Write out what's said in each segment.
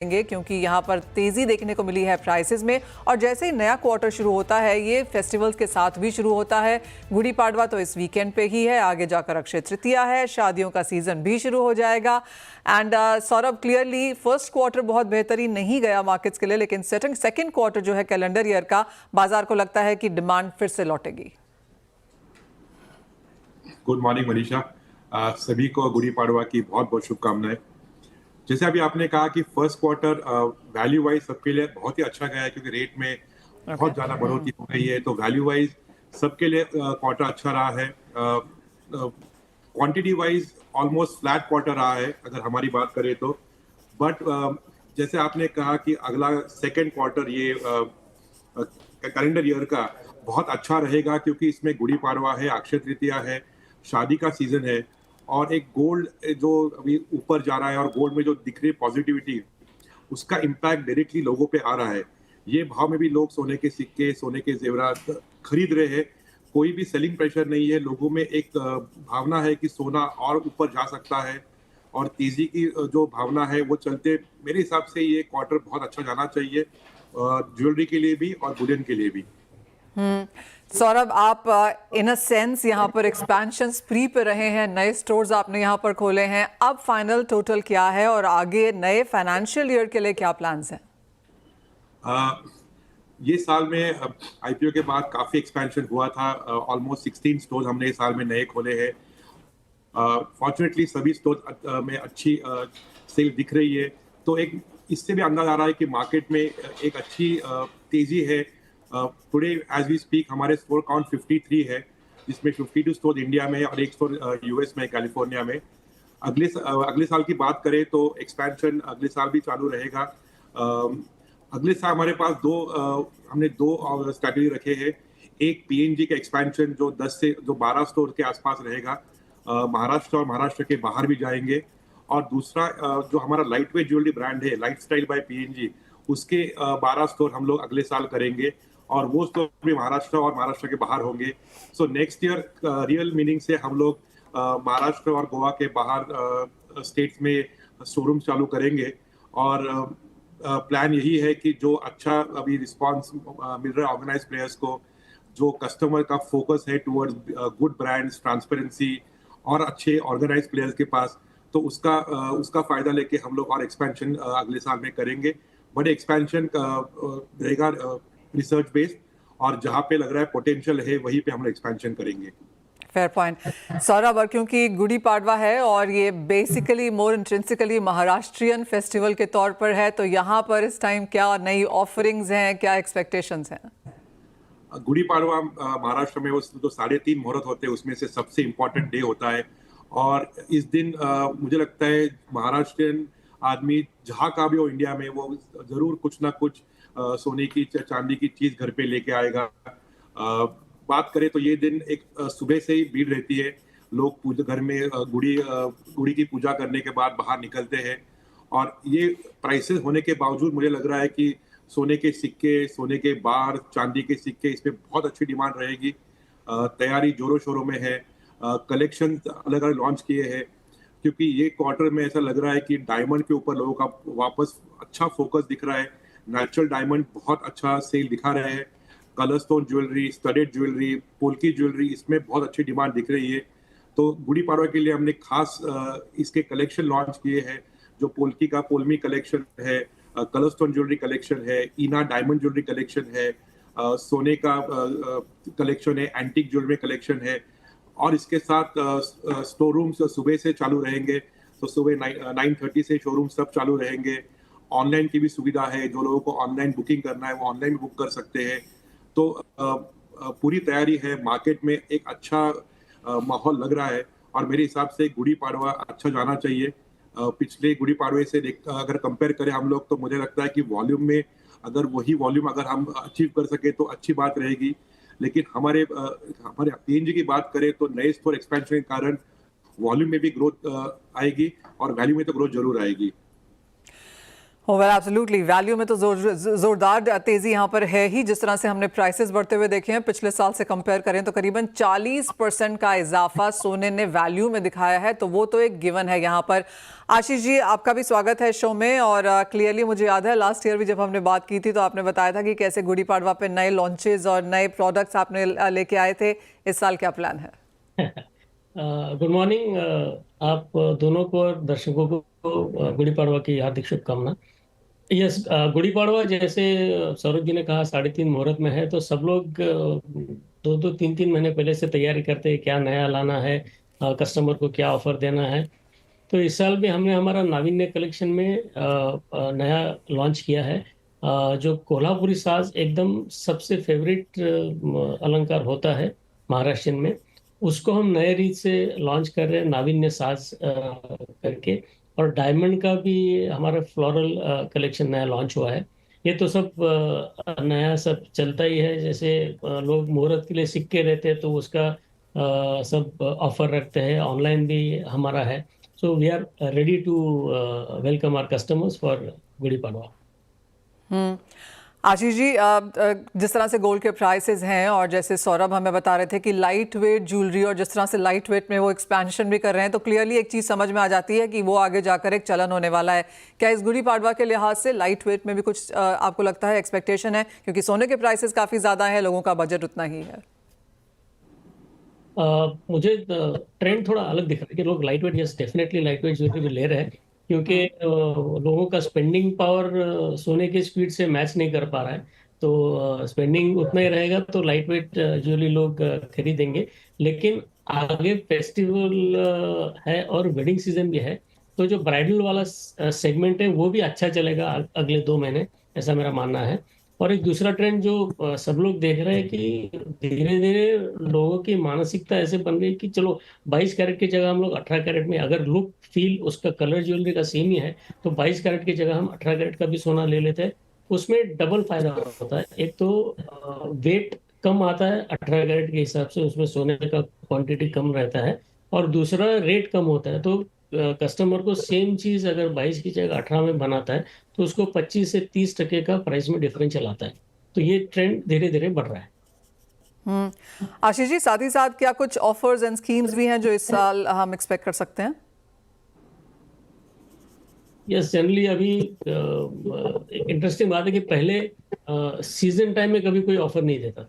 क्योंकि यहाँ पर तेजी देखने को मिली है प्राइसेस में। और जैसे ही नया क्वार्टर शुरू होता है, ये फेस्टिवल्स के साथ भी शुरू होता है। गुड़ी पाड़वा तो इस वीकेंड पे ही है, आगे जाकर अक्षय तृतीया है, शादियों का सीजन भी शुरू हो जाएगा। And Saurabh, clearly first quarter बहुत बेहतरीन नहीं गया मार्केट्स के लिए, लेकिन सेकंड क्वार्टर जो है कैलेंडर ईयर का, बाजार को लगता है कि डिमांड फिर से लौटेगी। गुड मॉर्निंग मनीषा, सभी को गुड़ी पाड़वा की बहुत बहुत शुभकामनाएं। जैसे अभी आपने कहा कि फर्स्ट क्वार्टर वैल्यू वाइज सबके लिए बहुत ही अच्छा गया है, क्योंकि रेट में बहुत ज्यादा बढ़ोतरी हो गई है, तो वैल्यू वाइज सबके लिए क्वार्टर अच्छा रहा है। Quantity wise almost flat quarter रहा है अगर हमारी बात करें तो। बट जैसे आपने कहा कि अगला सेकेंड क्वार्टर ये कैलेंडर ईयर का बहुत अच्छा रहेगा, क्योंकि इसमें गुड़ी पाड़वा है, अक्षय तृतीया है, शादी का सीजन है, और एक गोल्ड जो अभी ऊपर जा रहा है, और गोल्ड में जो दिख रही पॉजिटिविटी, उसका इम्पैक्ट डायरेक्टली लोगों पे आ रहा है। ये भाव में भी लोग सोने के सिक्के, सोने के जेवरात खरीद रहे हैं। कोई भी सेलिंग प्रेशर नहीं है, लोगों में एक भावना है कि सोना और ऊपर जा सकता है, और तेजी की जो भावना है वो चलते मेरे हिसाब से ये क्वार्टर बहुत अच्छा जाना चाहिए, ज्वेलरी के लिए भी और बुलियन के लिए भी। सौरभ, आप इन अ सेंस यहाँ पर एक्सपेंशन स्प्री पे रहे हैं, नए स्टोर्स आपने यहाँ पर खोले हैं। अब फाइनल टोटल क्या है और आगे नए फाइनेंशियल ईयर के लिए क्या प्लान्स हैं? ये साल में आईपीओ के बाद काफी एक्सपेंशन हुआ था। ऑलमोस्ट 16 स्टोर हमने इस साल में नए खोले हैं। फॉर्चुनेटली सभी स्टोर में अच्छी सेल दिख रही है, तो एक इससे भी अंदाजा आ रहा है कि मार्केट में एक अच्छी तेजी है। टुडे एज वी स्पीक हमारे स्टोर काउंट 53 है, जिसमें 52 स्टोर इंडिया में और एक स्टोर यूएस में, कैलिफोर्निया में। अगले साल की बात करें तो एक्सपेंशन अगले साल भी चालू रहेगा। अगले साल हमारे पास हमने दो स्ट्रैटेजी रखे हैं। एक पीएनजी का एक्सपेंशन जो 10 से 12 स्टोर के आसपास रहेगा, महाराष्ट्र और महाराष्ट्र के बाहर भी जाएंगे। और दूसरा जो हमारा लाइट वेट ज्वेलरी ब्रांड है, लाइफ स्टाइल बाय पीएनजी, उसके 12 स्टोर हम लोग अगले साल करेंगे, और वो स्टोर भी महाराष्ट्र और महाराष्ट्र के बाहर होंगे। So next year real meaning से हम लोग महाराष्ट्र और गोवा के बाहर स्टेट्स में शोरूम चालू करेंगे। और प्लान यही है कि जो अच्छा अभी रिस्पांस मिल रहा है ऑर्गेनाइज प्लेयर्स को, जो कस्टमर का फोकस है टुवर्ड्स गुड ब्रांड्स, ट्रांसपेरेंसी और अच्छे ऑर्गेनाइज प्लेयर्स के पास, तो उसका फायदा लेके हम लोग और एक्सपेंशन अगले साल में करेंगे। बड़े एक्सपेंशन रहेगा रिसर्च बेस्ड, और जहाँ पे लग रहा है पोटेंशियल है वहीं पे हम लोग एक्सपेंशन करेंगे। Fair point Saurabh. और क्योंकि गुड़ी पाड़वा है और ये बेसिकली मोर इंट्रिंसिकली महाराष्ट्रियन फेस्टिवल के तौर पर है, तो यहाँ पर इस टाइम क्या नई ऑफरिंग्स हैं, क्या एक्सपेक्टेशंस हैं? गुड़ी पाड़वा महाराष्ट्र में वो जो 3.5 मुहूर्त होते हैं, उसमें से सबसे इम्पोर्टेंट डे होता है। और इस दिन मुझे लगता है महाराष्ट्रियन आदमी जहाँ का भी हो इंडिया में, वो जरूर कुछ ना कुछ सोने की चांदी की चीज घर पे लेके आएगा। बात करें तो ये दिन एक सुबह से ही भीड़ रहती है। लोग पूजा घर में गुड़ी की पूजा करने के बाद बाहर निकलते हैं, और ये प्राइसेस होने के बावजूद मुझे लग रहा है कि सोने के सिक्के, सोने के बार, चांदी के सिक्के, इसमें बहुत अच्छी डिमांड रहेगी। तैयारी जोरों शोरों में है। कलेक्शन अलग अलग लॉन्च किए हैं, क्योंकि ये क्वार्टर में ऐसा लग रहा है कि डायमंड के ऊपर लोगों का वापस अच्छा फोकस दिख रहा है। नेचुरल डायमंड बहुत अच्छा सेल दिखा रहे हैं। Colour stone jewellery, studded jewellery, polki jewellery, इसमें बहुत अच्छी डिमांड दिख रही है। तो गुड़ी पाड़वा के लिए हमने खास इसके कलेक्शन लॉन्च किए हैं, जो पोल्की का पोलमी कलेक्शन है, कलर स्टोन ज्वेलरी कलेक्शन है, ईना डायमंड ज्वेलरी कलेक्शन है, सोने का कलेक्शन है, एंटीक ज्वेलरी कलेक्शन है। और इसके साथ स्टोर रूम सुबह से चालू रहेंगे, तो सुबह 9:30 से शोरूम सब चालू रहेंगे। ऑनलाइन की भी सुविधा है, जो लोगों को ऑनलाइन बुकिंग करना है वो ऑनलाइन बुक कर सकते हैं। तो पूरी तैयारी है, मार्केट में एक अच्छा माहौल लग रहा है, और मेरे हिसाब से गुड़ी पाड़वा अच्छा जाना चाहिए। पिछले गुड़ी पाड़वे से अगर कंपेयर करें हम लोग, तो मुझे लगता है कि वॉल्यूम में अगर वही वॉल्यूम अगर हम अचीव कर सके तो अच्छी बात रहेगी। लेकिन हमारे पीएनजी की बात करें तो नए स्टोर एक्सपेंशन के कारण वॉल्यूम में भी ग्रोथ आएगी, और वैल्यू में तो ग्रोथ जरूर आएगी। वेल एब्सोल्युटली, वैल्यू में तो जोरदार तेजी यहाँ पर है ही। जिस तरह से हमने प्राइसेस बढ़ते हुए देखे हैं पिछले साल से कंपेयर करें तो करीबन 40% का इजाफा सोने ने वैल्यू में दिखाया है, तो वो तो एक गिवन है यहाँ पर। आशीष जी, आपका भी स्वागत है शो में। और क्लियरली मुझे याद है लास्ट ईयर भी जब हमने बात की थी तो आपने बताया था कि कैसे गुड़ी पाड़वा पे नए लॉन्चेस और नए प्रोडक्ट्स आपने लेके आए थे। इस साल क्या प्लान है? गुड मॉर्निंग आप दोनों को और दर्शकों को गुड़ी पाड़वा की हार्दिक शुभकामना। यस, गुड़ी पाड़वा जैसे सौरभ जी ने कहा 3.5 मुहूर्त में है, तो सब लोग 2-3 महीने पहले से तैयारी करते हैं क्या नया लाना है, कस्टमर को क्या ऑफर देना है। तो इस साल भी हमने हमारा नाविन्य कलेक्शन में नया लॉन्च किया है। जो कोल्हापुरी साज एकदम सबसे फेवरेट अलंकार होता है महाराष्ट्र में, उसको हम नए रीत से लॉन्च कर रहे हैं नाविन्य साज करके। और डायमंड का भी हमारा फ्लोरल कलेक्शन नया लॉन्च हुआ है। ये तो सब नया सब चलता ही है। जैसे लोग मुहूर्त के लिए सिक्के रहते हैं तो उसका सब ऑफर रखते हैं, ऑनलाइन भी हमारा है। So we are ready to welcome our customers for Gudi Padwa. Ashish ji, जिस तरह से गोल्ड के प्राइसेस हैं और जैसे सौरभ हमें बता रहे थे कि लाइट वेट ज्वेलरी और जिस तरह से लाइट वेट में वो एक्सपेंशन भी कर रहे हैं, तो क्लियरली एक चीज़ समझ में आ जाती है कि वो आगे जाकर एक चलन होने वाला है। क्या इस गुड़ी पाड़वा के लिहाज से लाइट वेट में भी कुछ आपको लगता है एक्सपेक्टेशन है? क्योंकि सोने के प्राइसेस काफ़ी ज़्यादा है, लोगों का बजट उतना ही है। मुझे ट्रेंड थोड़ा अलग दिख रहा है कि लोग light weight, yes definitely light weight jewellery भी ले रहे हैं, क्योंकि लोगों का स्पेंडिंग पावर सोने के स्पीड से मैच नहीं कर पा रहा है। तो स्पेंडिंग उतना ही रहेगा तो लाइट वेट ज्वेलरी लोग खरीदेंगे। लेकिन आगे फेस्टिवल है और वेडिंग सीजन भी है, तो जो ब्राइडल वाला सेगमेंट है वो भी अच्छा चलेगा अगले 2 महीने, ऐसा मेरा मानना है। और एक दूसरा ट्रेंड जो सब लोग देख रहे हैं कि धीरे धीरे लोगों की मानसिकता ऐसे बन गई कि चलो 22 कैरेट की जगह हम लोग 18 कैरेट में, अगर लुक फील उसका कलर ज्वेलरी का सेम ही है तो 22 कैरेट की जगह हम 18 कैरेट का भी सोना ले लेते हैं। उसमें डबल फायदा होता है। एक तो वेट कम आता है 18 कैरेट के हिसाब से, उसमें सोने का क्वांटिटी कम रहता है, और दूसरा रेट कम होता है। तो कस्टमर को सेम चीज अगर 22 की जगह 18 में बनाता है तो उसको 25 से 30% का प्राइस में डिफरेंशियल आता है। तो ये ट्रेंड धीरे धीरे बढ़ रहा है। आशीष जी, साथ ही साथ क्या कुछ ऑफर्स एंड स्कीम्स भी हैं जो इस साल हम एक्सपेक्ट कर सकते हैं? यस, जनरली अभी इंटरेस्टिंग बात है कि पहले सीजन टाइम में कभी कोई ऑफर नहीं देता,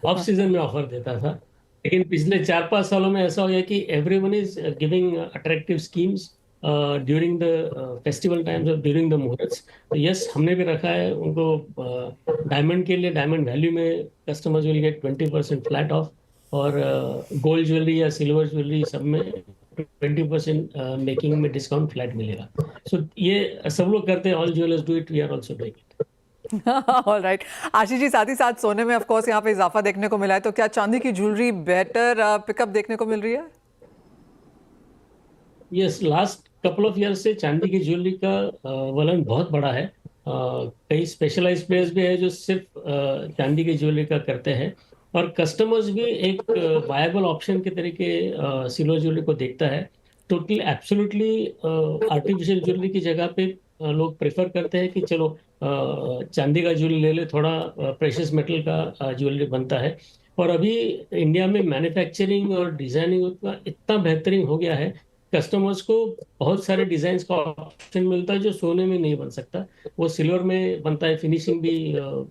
ऑफ सीजन में ऑफर देता था। लेकिन पिछले 4-5 सालों में ऐसा हो गया कि everyone is giving attractive schemes during the festival times और ड्यूरिंग द मुहूर्त्स। तो यस, हमने भी रखा है उनको डायमंड के लिए, डायमंड वैल्यू में customers will get 20% flat of, और गोल्ड ज्वेलरी या सिल्वर ज्वेलरी सब में 20% मेकिंग में डिस्काउंट फ्लैट मिलेगा। सो ये सब लोग करते हैं, all jewellers do it, we are also doing it. All right. Ashish ji, साथ ही साथ सोने में ऑफ कोर्स यहाँ पे इजाफा देखने को मिला है, तो क्या चांदी की ज्वेलरी बेटर पिकअप देखने को मिल रही है? Yes, last couple of year से चांदी की ज्वेलरी का वलन बहुत बड़ा है। कई स्पेशलाइज्ड प्लेयर्स भी है जो सिर्फ चांदी की ज्वेलरी का करते हैं, और कस्टमर्स भी एक वायबल ऑप्शन के तरीके सिल्वर ज्वेलरी को देखता है। टोटली एब्सोल्युटली आर्टिफिशियल ज्वेलरी की जगह पे लोग प्रेफर करते हैं कि चलो चांदी का ज्वेलरी ले ले, थोड़ा प्रेशियस मेटल का ज्वेलरी बनता है। और अभी इंडिया में मैन्युफैक्चरिंग और डिजाइनिंग इतना बेहतरीन हो गया है, कस्टमर्स को बहुत सारे डिजाइन का ऑप्शन मिलता है जो सोने में नहीं बन सकता, वो सिल्वर में बनता है। फिनिशिंग भी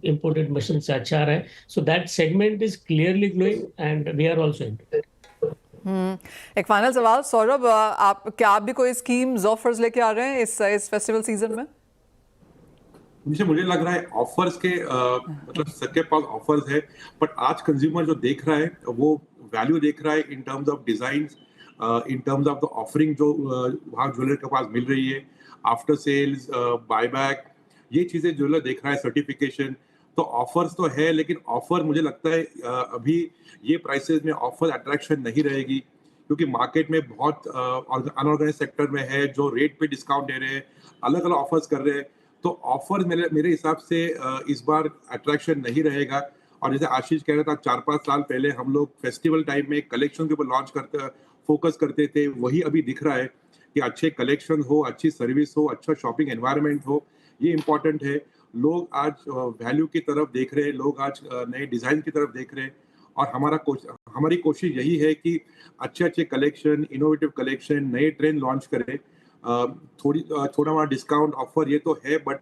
इंपोर्टेड मशीन से अच्छा आ रहा है। So that segment is clearly growing and we are also into. एक फाइनल सवाल सौरभ, आप भी कोई स्कीम्स ऑफर्स लेके आ रहे हैं इस फेस्टिवल सीजन में? मुझे लग रहा है ऑफर्स के मतलब सबके पास ऑफर्स है, बट आज कंज्यूमर जो देख रहा है वो वैल्यू देख रहा है in terms of design, in terms of the offering जो वहाँ ज्वेलर के पास मिल रही है, आफ्टर सेल्स बायबैक, ये चीजें ज्वेलर देख रहा है, सर्टिफिकेशन। तो ऑफर्स तो है, लेकिन ऑफर मुझे लगता है अभी ये प्राइसेस में ऑफर अट्रैक्शन नहीं रहेगी, क्योंकि मार्केट में बहुत अनऑर्गेनाइज सेक्टर में है जो रेट पे डिस्काउंट दे रहे हैं, अलग अलग ऑफर्स कर रहे हैं। तो ऑफर मेरे हिसाब से इस बार अट्रैक्शन नहीं रहेगा। और जैसे आशीष कह रहा था, 4-5 साल पहले हम लोग फेस्टिवल टाइम में कलेक्शन के ऊपर लॉन्च करते फोकस करते थे, वही अभी दिख रहा है कि अच्छे कलेक्शन हो, अच्छी सर्विस हो, अच्छा शॉपिंग एनवायरनमेंट हो, ये इम्पोर्टेंट है। लोग आज वैल्यू की तरफ देख रहे हैं, लोग आज नए डिज़ाइन की तरफ देख रहे हैं और हमारी कोशिश यही है कि अच्छे कलेक्शन, इनोवेटिव कलेक्शन, नए ट्रेंड लॉन्च करें। थोड़ा वहाँ डिस्काउंट ऑफर ये तो है, बट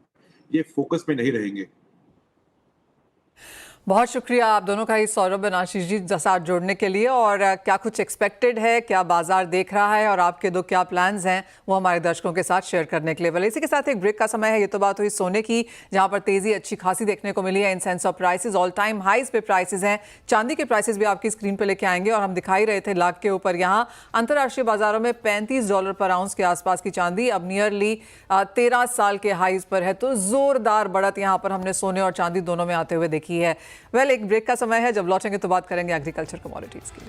ये फोकस में नहीं रहेंगे। बहुत शुक्रिया आप दोनों का ही, सौरभ और आशीष जी, साथ जोड़ने के लिए। और क्या कुछ एक्सपेक्टेड है, क्या बाजार देख रहा है और आपके दो क्या प्लान्स हैं, वो हमारे दर्शकों के साथ शेयर करने के लिए। वेल, इसी के साथ एक ब्रेक का समय है। ये तो बात हुई सोने की, जहां पर तेजी अच्छी खासी देखने को मिली है in sense of prices. All time highs पे प्राइसेस हैं। चांदी के प्राइसेस भी आपकी स्क्रीन पर लेके आएंगे और हम दिखाई रहे थे लाख के ऊपर। यहाँ अंतर्राष्ट्रीय बाजारों में $35 पर आउंस के आसपास की चांदी अब नियरली 13 साल के हाइज पर है। तो जोरदार बढ़त यहाँ पर हमने सोने और चांदी दोनों में आते हुए देखी है। वेल, एक ब्रेक का समय है। जब लौटेंगे तो बात करेंगे एग्रीकल्चर कमोडिटीज की।